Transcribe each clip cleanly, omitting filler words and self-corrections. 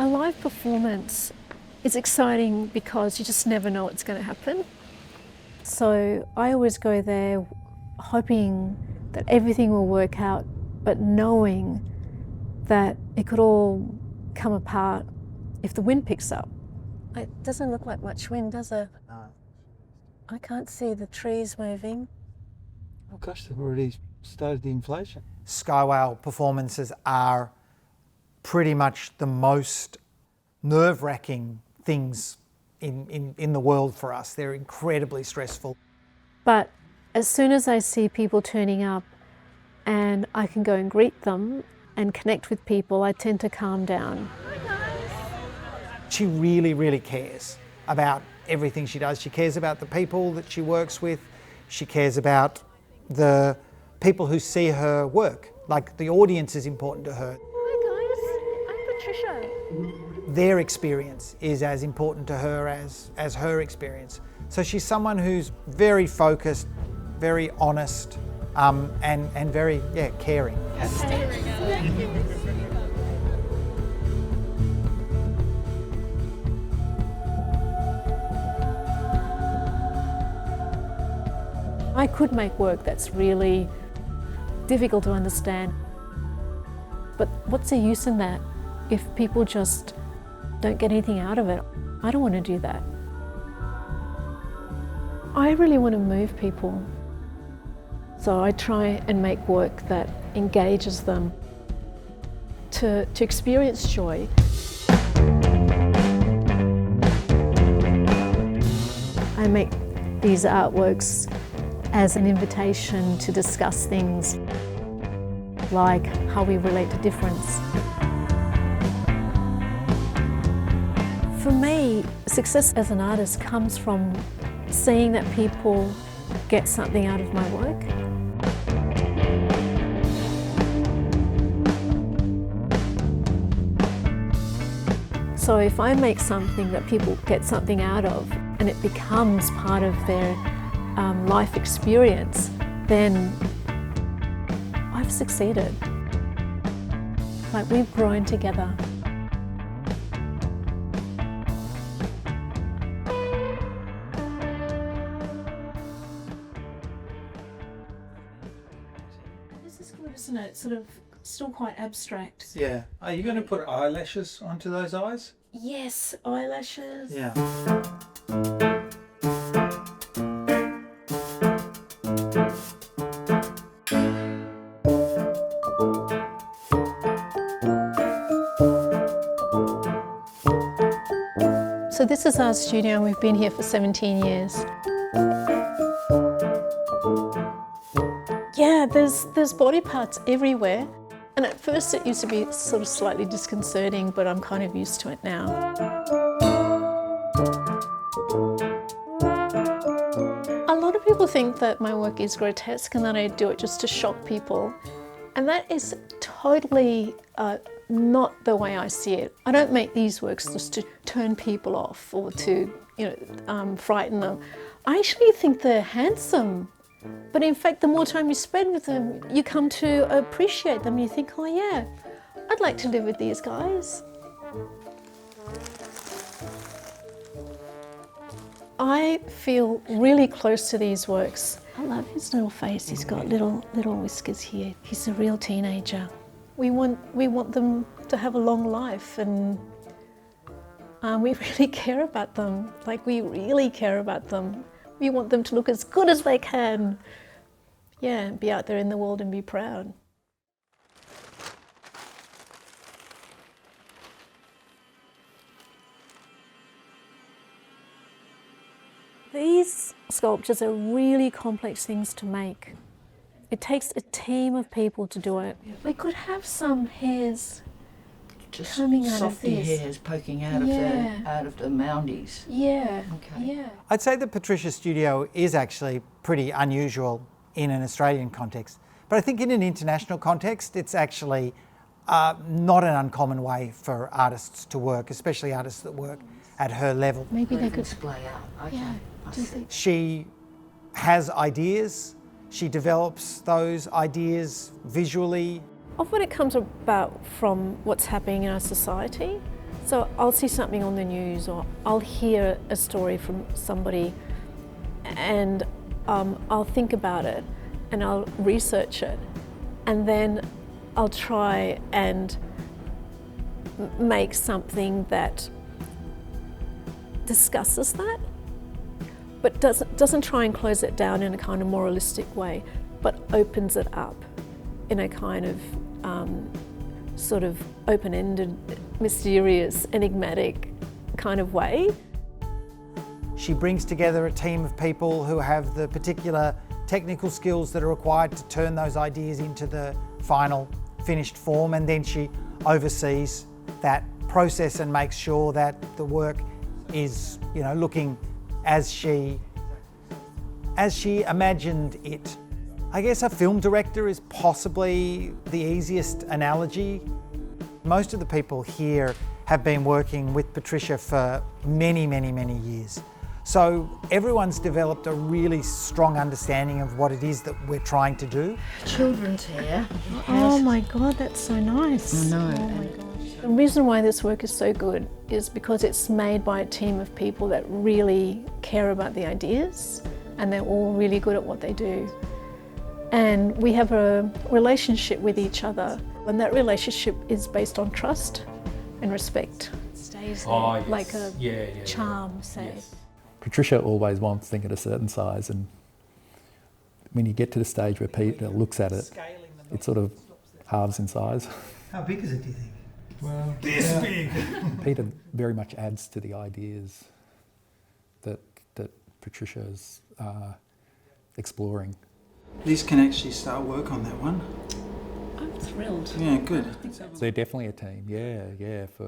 A live performance is exciting because you just never know what's going to happen. So I always go there hoping that everything will work out, but knowing that it could all come apart if the wind picks up. It doesn't look like much wind, does it? No. I can't see the trees moving. Oh gosh, they've already started the inflation. Skywhale performances are pretty much the most nerve-wracking things in the world for us. They're incredibly stressful. But as soon as I see people turning up and I can go and greet them and connect with people, I tend to calm down. She really, really cares about everything she does. She cares about the people that she works with. She cares about the people who see her work. Like, the audience is important to her. Hi guys, I'm Patricia. Their experience is as important to her as her experience. So she's someone who's very focused, very honest, and very, caring. I could make work that's really difficult to understand. But what's the use in that if people just don't get anything out of it? I don't want to do that. I really want to move people. So I try and make work that engages them to experience joy. I make these artworks as an invitation to discuss things like how we relate to difference. For me, success as an artist comes from seeing that people get something out of my work. So if I make something that people get something out of and it becomes part of their life experience, then I've succeeded. Like, we've grown together. This is good, isn't it? It's sort of still quite abstract. Yeah. Are you going to put eyelashes onto those eyes? Yes, eyelashes. Yeah. So this is our studio and we've been here for 17 years. Yeah, there's body parts everywhere. And at first it used to be sort of slightly disconcerting, but I'm kind of used to it now. A lot of people think that my work is grotesque and that I do it just to shock people. And that is totally not the way I see it. I don't make these works just to turn people off or to, frighten them. I actually think they're handsome. But in fact, the more time you spend with them, you come to appreciate them. You think, oh yeah, I'd like to live with these guys. I feel really close to these works. I love his little face. He's got little whiskers here. He's a real teenager. We want them to have a long life, and we really care about them. Like, we really care about them. We want them to look as good as they can. Yeah, be out there in the world and be proud. These sculptures are really complex things to make. It takes a team of people to do it. We could have some hairs just coming out of softy this. hairs poking out of the moundies. Yeah, Okay. yeah. I'd say the Patricia studio is actually pretty unusual in an Australian context. But I think in an international context, it's actually not an uncommon way for artists to work, especially artists that work at her level. Maybe they Even could. display out. Okay. Yeah. I Do you see. think? She has ideas, she develops those ideas visually. Often it comes about from what's happening in our society. So I'll see something on the news, or I'll hear a story from somebody, and I'll think about it and I'll research it, and then I'll try and make something that discusses that, but doesn't try and close it down in a kind of moralistic way, but opens it up in a kind of sort of open-ended, mysterious, enigmatic kind of way. She brings together a team of people who have the particular technical skills that are required to turn those ideas into the final finished form, and then she oversees that process and makes sure that the work is, looking as she imagined it. I guess a film director is possibly the easiest analogy. Most of the people here have been working with Patricia for many, many, many years. So everyone's developed a really strong understanding of what it is that we're trying to do. Children's hair. Oh my God, that's so nice. I know. Oh my gosh. The reason why this work is so good is because it's made by a team of people that really care about the ideas, and they're all really good at what they do. And we have a relationship with each other, and that relationship is based on trust and respect. It stays there like a charm, say. Yes. Patricia always wants things at a certain size, and when you get to the stage where Peter looks at it, it sort of halves in size. How big is it, do you think? Well, This big! Peter very much adds to the ideas that Patricia's exploring. Liz can actually start work on that one. I'm thrilled. Yeah, good. They're definitely a team,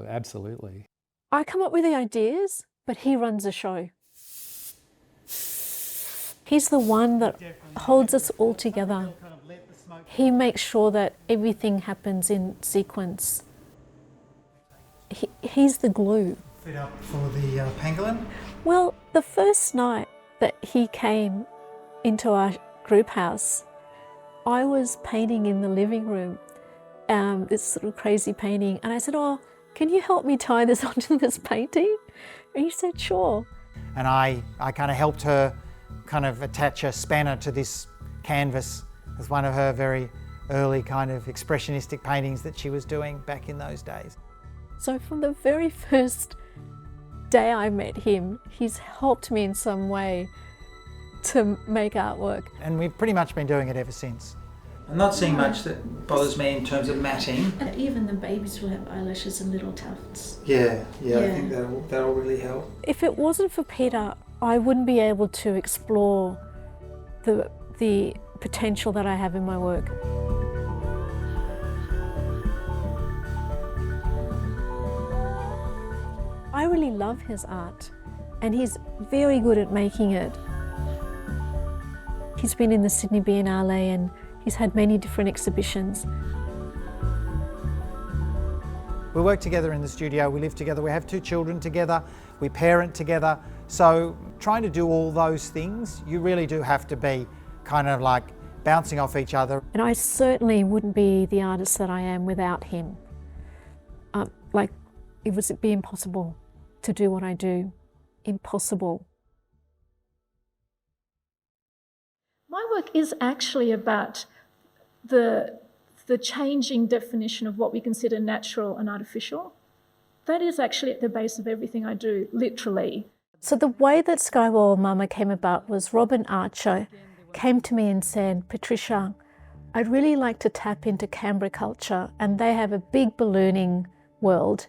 absolutely. I come up with the ideas, but he runs the show. He's the one that holds us all together. He makes sure that everything happens in sequence. He's the glue. Fit up for the pangolin? Well, the first night that he came into our group house, I was painting in the living room, this sort of crazy painting, and I said, "Oh, can you help me tie this onto this painting?" And he said, "Sure." And I kind of helped her kind of attach a spanner to this canvas as one of her very early kind of expressionistic paintings that she was doing back in those days. So from the very first day I met him, he's helped me in some way to make artwork. And we've pretty much been doing it ever since. I'm not seeing much that bothers me in terms of matting. And even the babies will have eyelashes and little tufts. Yeah, I think that'll really help. If it wasn't for Peter, I wouldn't be able to explore the potential that I have in my work. I really love his art, and he's very good at making it. He's been in the Sydney Biennale and he's had many different exhibitions. We work together in the studio, we live together, we have 2 children together, we parent together. So trying to do all those things, you really do have to be kind of like bouncing off each other. And I certainly wouldn't be the artist that I am without him. It would be impossible to do what I do. Impossible. My work is actually about the changing definition of what we consider natural and artificial. That is actually at the base of everything I do, literally. So the way that Skywhale Mama came about was Robin Archer came to me and said, "Patricia, I'd really like to tap into Canberra culture, and they have a big ballooning world.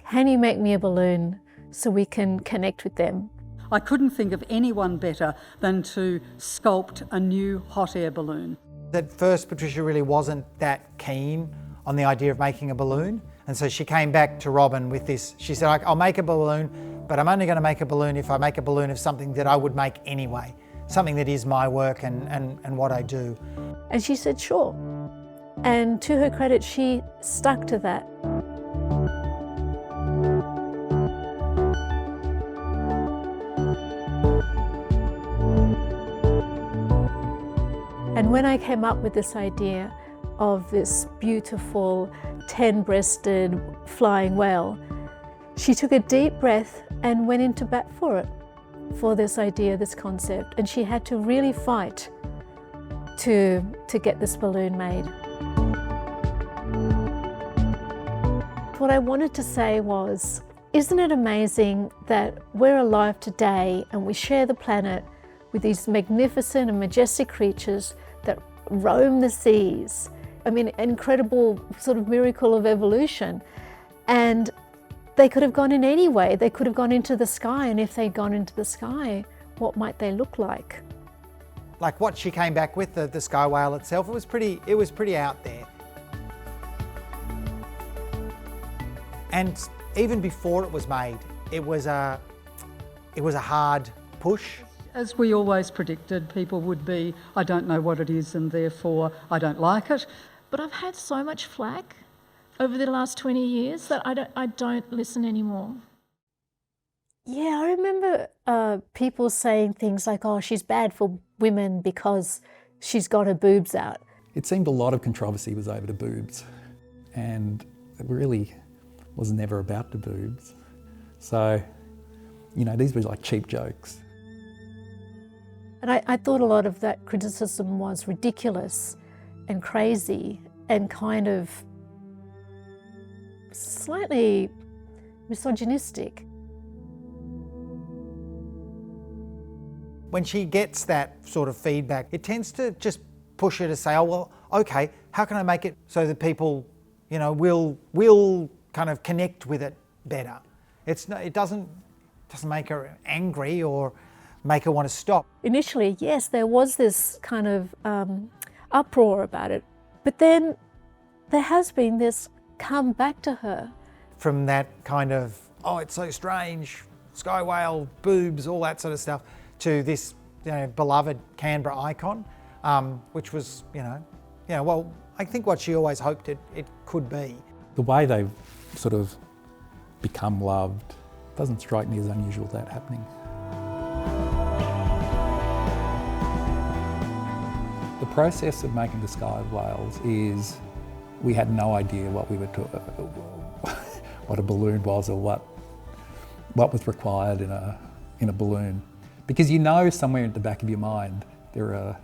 Can you make me a balloon so we can connect with them?" I couldn't think of anyone better than to sculpt a new hot air balloon. At first, Patricia really wasn't that keen on the idea of making a balloon. And so she came back to Robin with this. She said, "I'll make a balloon, but I'm only going to make a balloon if I make a balloon of something that I would make anyway, something that is my work and what I do." And she said, "Sure." And to her credit, she stuck to that. And when I came up with this idea of this beautiful 10-breasted flying whale, She took a deep breath and went into bat for it, for this idea, this concept, and she had to really fight to get this balloon made. What I wanted to say was, isn't it amazing that we're alive today and we share the planet with these magnificent and majestic creatures that roam the seas? I mean, incredible sort of miracle of evolution. And they could have gone in any way. They could have gone into the sky, and if they'd gone into the sky, what might they look like? Like what she came back with, the sky whale itself, it was pretty out there. And even before it was made, it was a hard push. As we always predicted, people would be, I don't know what it is and therefore I don't like it. But I've had so much flack over the last 20 years that I don't listen anymore. Yeah, I remember people saying things like, oh, she's bad for women because she's got her boobs out. It seemed a lot of controversy was over the boobs, and it really was never about the boobs. So, you know, these were like cheap jokes. And I thought a lot of that criticism was ridiculous and crazy and kind of slightly misogynistic. When she gets that sort of feedback, it tends to just push her to say, oh, well, okay, how can I make it so that people, you know, will kind of connect with it better? It doesn't make her angry or make her want to stop. Initially, yes, there was this kind of uproar about it, but then there has been this come back to her. From that kind of, oh, it's so strange, sky whale, boobs, all that sort of stuff, to this, you know, beloved Canberra icon, which was, well, I think what she always hoped it could be. The way they've sort of become loved doesn't strike me as unusual, that happening. The process of making the Skywhales is, we had no idea what we were what a balloon was or what was required in a balloon, because you know somewhere in the back of your mind there are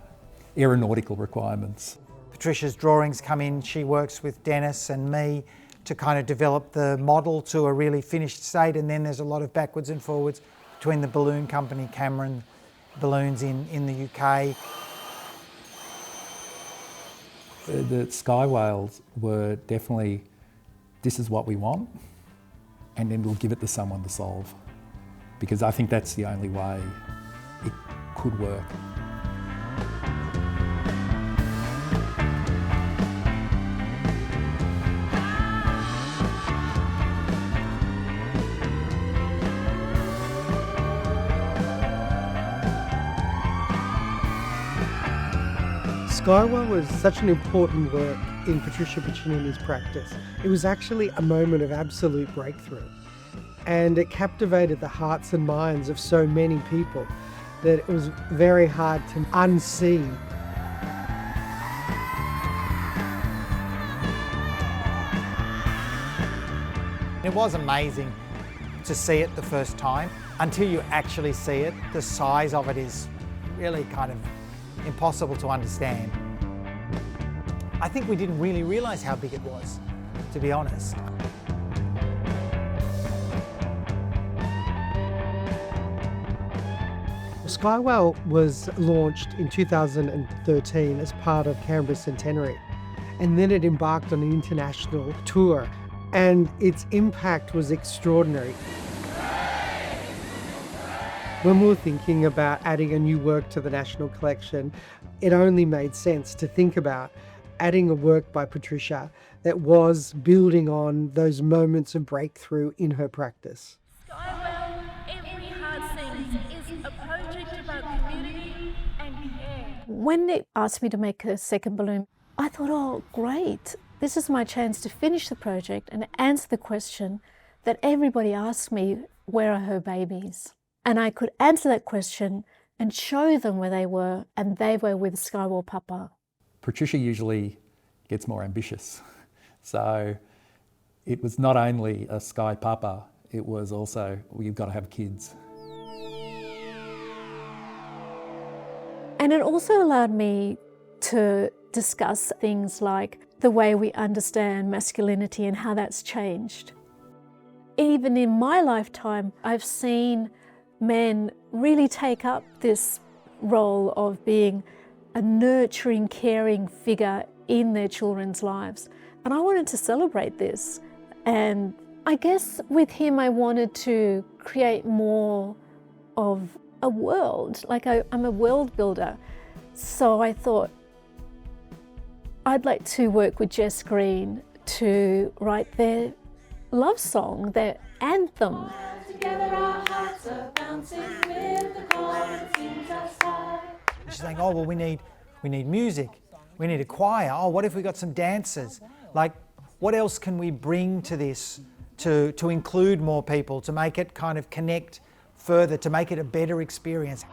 aeronautical requirements. Patricia's drawings come in. She works with Dennis and me to kind of develop the model to a really finished state, and then there's a lot of backwards and forwards between the balloon company, Cameron Balloons in the UK. The Skywhales were definitely, this is what we want, and then we'll give it to someone to solve, because I think that's the only way it could work. Skywhale was such an important work in Patricia Piccinini's practice. It was actually a moment of absolute breakthrough, and it captivated the hearts and minds of so many people that it was very hard to unsee. It was amazing to see it the first time. Until you actually see it, the size of it is really kind of impossible to understand. I think we didn't really realise how big it was, to be honest. Skywhale was launched in 2013 as part of Canberra Centenary, and then it embarked on an international tour, and its impact was extraordinary. When we were thinking about adding a new work to the National Collection, it only made sense to think about adding a work by Patricia that was building on those moments of breakthrough in her practice. Skywhale, Every Heart Sings is a project about community and care. When they asked me to make a second balloon, I thought, oh, great. This is my chance to finish the project and answer the question that everybody asked me, where are her babies? And I could answer that question and show them where they were, and they were with Skywhale Papa. Patricia usually gets more ambitious. So it was not only a Sky Papa, it was also, well, you've got to have kids. And it also allowed me to discuss things like the way we understand masculinity and how that's changed. Even in my lifetime, I've seen men really take up this role of being a nurturing, caring figure in their children's lives. And I wanted to celebrate this. And I guess with him, I wanted to create more of a world, like I'm a world builder. So I thought I'd like to work with Jess Green to write their love song, their anthem. Together our hearts are bouncing with the chord seems us high. She's saying, oh, well, we need music, we need a choir. Oh, what if we got some dancers? Like, what else can we bring to this to include more people, to make it kind of connect further, to make it a better experience?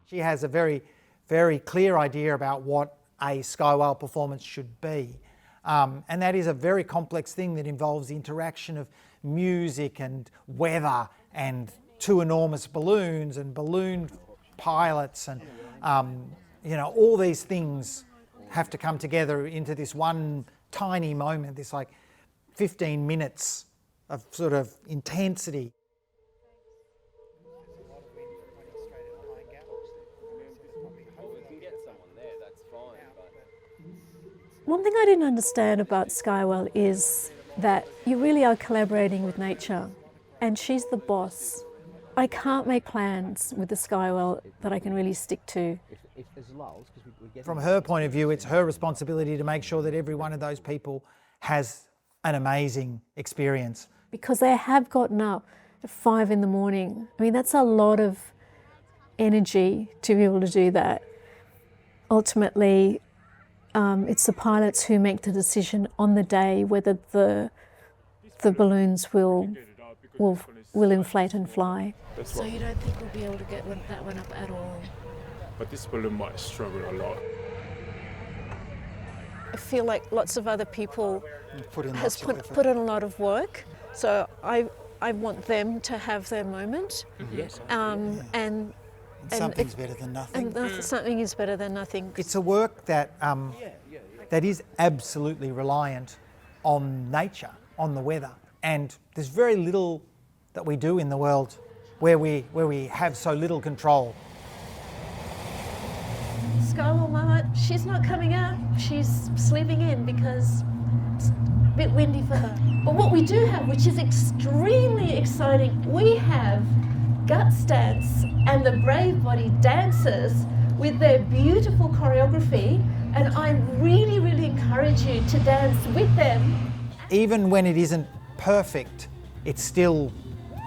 She has a very, very clear idea about what a Skywhale performance should be. And that is a very complex thing that involves the interaction of music and weather and two enormous balloons and balloon pilots and all these things have to come together into this one tiny moment, this like 15 minutes of sort of intensity. One thing I didn't understand about Skywhale is that you really are collaborating with nature, and she's the boss. I can't make plans with the Skywhale that I can really stick to. From her point of view, it's her responsibility to make sure that every one of those people has an amazing experience. Because they have gotten up at 5 in the morning. I mean, that's a lot of energy to be able to do that. Ultimately, it's the pilots who make the decision on the day whether the balloons will inflate and fly. So you don't think we'll be able to get that one up at all? But this balloon might struggle a lot. I feel like lots of other people put in a lot of work, so I want them to have their moment. Yes. And something's better than nothing. And something is better than nothing. It's a work that is absolutely reliant on nature, on the weather, and there's very little that we do in the world where we have so little control. Skywhale Mama, she's not coming out. She's sleeping in because it's a bit windy for her. But what we do have, which is extremely exciting, we have Guts Dance and the Brave Body dancers with their beautiful choreography, and I really, really encourage you to dance with them. Even when it isn't perfect, it's still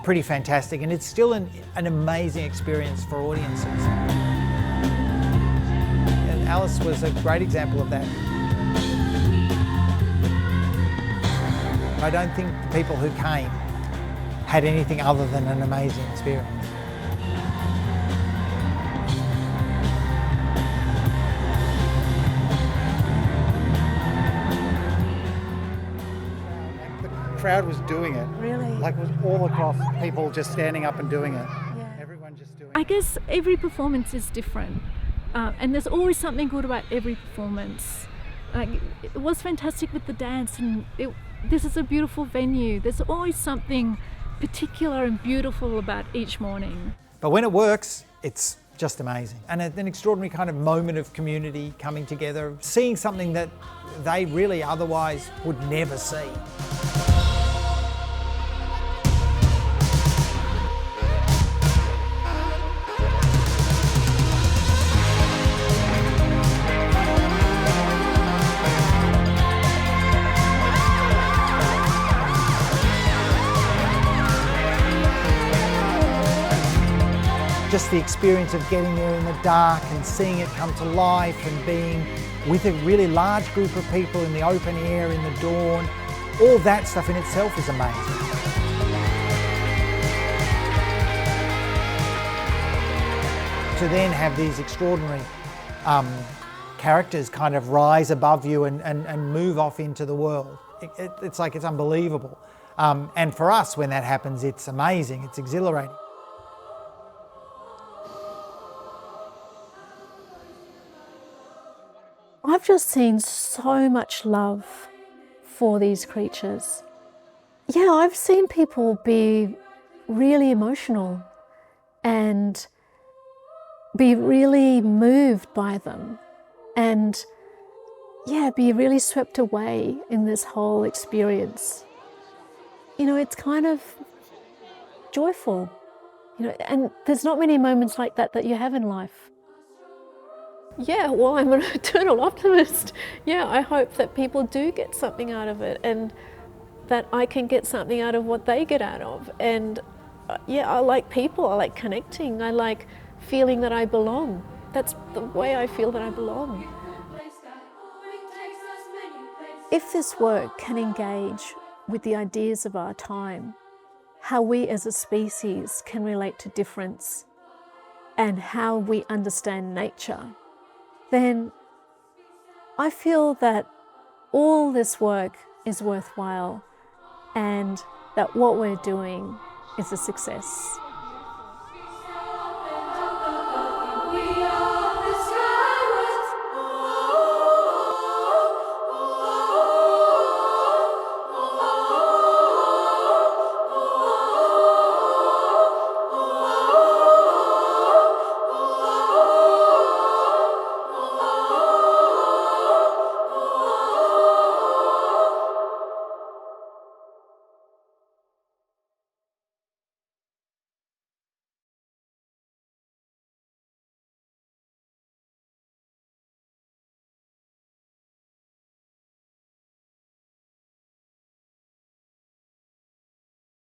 pretty fantastic, and it's still an amazing experience for audiences. And Alice was a great example of that. I don't think the people who came had anything other than an amazing experience. The crowd was doing it. Really? Like it was all across, people just standing up and doing it. Yeah. Everyone just doing it. I guess every performance is different, and there's always something good about every performance. Like, it was fantastic with the dance, and this is a beautiful venue. There's always something particular and beautiful about each morning. But when it works, it's just amazing. And an extraordinary kind of moment of community coming together, seeing something that they really otherwise would never see. Just the experience of getting there in the dark and seeing it come to life and being with a really large group of people in the open air in the dawn, all that stuff in itself is amazing. To then have these extraordinary characters kind of rise above you and move off into the world, it's like it's unbelievable. And for us, when that happens, it's amazing, it's exhilarating. I've just seen so much love for these creatures. Yeah, I've seen people be really emotional and be really moved by them and, yeah, be really swept away in this whole experience. You know, it's kind of joyful, you know, and there's not many moments like that you have in life. Yeah, well, I'm an eternal optimist. Yeah, I hope that people do get something out of it and that I can get something out of what they get out of. And yeah, I like people, I like connecting, I like feeling that I belong. That's the way I feel that I belong. If this work can engage with the ideas of our time, how we as a species can relate to difference and how we understand nature, then I feel that all this work is worthwhile and that what we're doing is a success.